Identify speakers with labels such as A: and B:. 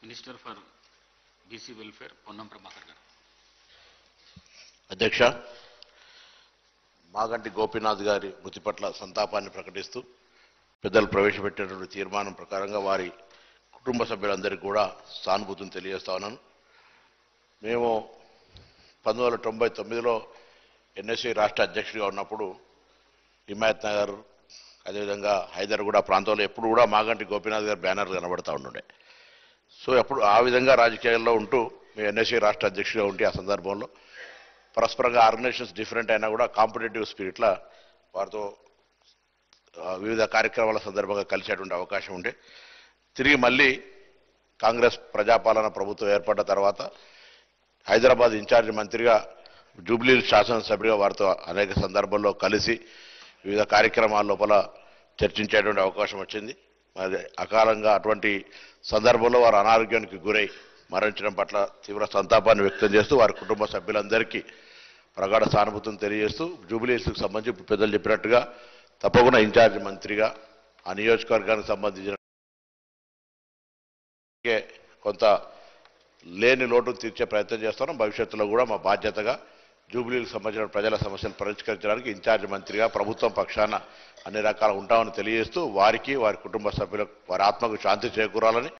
A: Minister for BC welfare Ponnam Prabhakar గారు.
B: అధ్యక్ష, మాగంటి గోపీనాథ్ గారి మృతి పట్ల సంతాపాన్ని ప్రకటిస్తూ పెద్దలు ప్రవేశపెట్టినటువంటి తీర్మానం ప్రకారంగా వారి కుటుంబ సభ్యులందరికీ కూడా సానుభూతిని తెలియజేస్తా ఉన్నాను. మేము 1999లో ఎన్ఎస్సీ రాష్ట్ర అధ్యక్షుడిగా ఉన్నప్పుడు హిమాయత్ నగర్ అదేవిధంగా హైదర్గూడ ప్రాంతంలో ఎప్పుడు కూడా మాగంటి గోపీనాథ్ గారి బ్యానర్ కనబడతా ఉండే. సో అప్పుడు ఆ విధంగా రాజకీయాల్లో ఉంటూ మేము ఎన్ఎస్సీ రాష్ట్ర అధ్యక్షుడిగా ఉంటే ఆ సందర్భంలో పరస్పరంగా ఆర్గనైజేషన్స్ డిఫరెంట్ అయినా కూడా కాంపిటేటివ్ స్పిరిట్లా వారితో వివిధ కార్యక్రమాల సందర్భంగా కలిసేటువంటి అవకాశం ఉండే. తిరిగి మళ్ళీ కాంగ్రెస్ ప్రజాపాలన ప్రభుత్వం ఏర్పడ్డ తర్వాత హైదరాబాద్ ఇన్ఛార్జ్ మంత్రిగా జూబ్లీ శాసనసభ్యుడిగా వారితో అనేక సందర్భాల్లో కలిసి వివిధ కార్యక్రమాల లోపల చర్చించేటువంటి అవకాశం వచ్చింది. మరి అకాలంగా అటువంటి సందర్భంలో వారు అనారోగ్యానికి గురై మరణించడం పట్ల తీవ్ర సంతాపాన్ని వ్యక్తం చేస్తూ వారి కుటుంబ సభ్యులందరికీ ప్రగాఢ సానుభూతిని తెలియజేస్తూ జూబ్లీహిల్స్కి సంబంధించి పెద్దలు చెప్పినట్టుగా తప్పకుండా ఇన్ఛార్జ్ మంత్రిగా ఆ నియోజకవర్గానికి సంబంధించిన కొంత లేని లోటును తీర్చే ప్రయత్నం చేస్తున్నాం. భవిష్యత్తులో కూడా మా బాధ్యతగా జూబ్లీలకు సంబంధించిన ప్రజల సమస్యలు పరిష్కరించడానికి ఇన్ఛార్జ్ మంత్రిగా ప్రభుత్వం పక్షాన అన్ని రకాల ఉంటామని తెలియజేస్తూ వారికి వారి కుటుంబ సభ్యులకు వారి ఆత్మకు శాంతి చేకూరాలని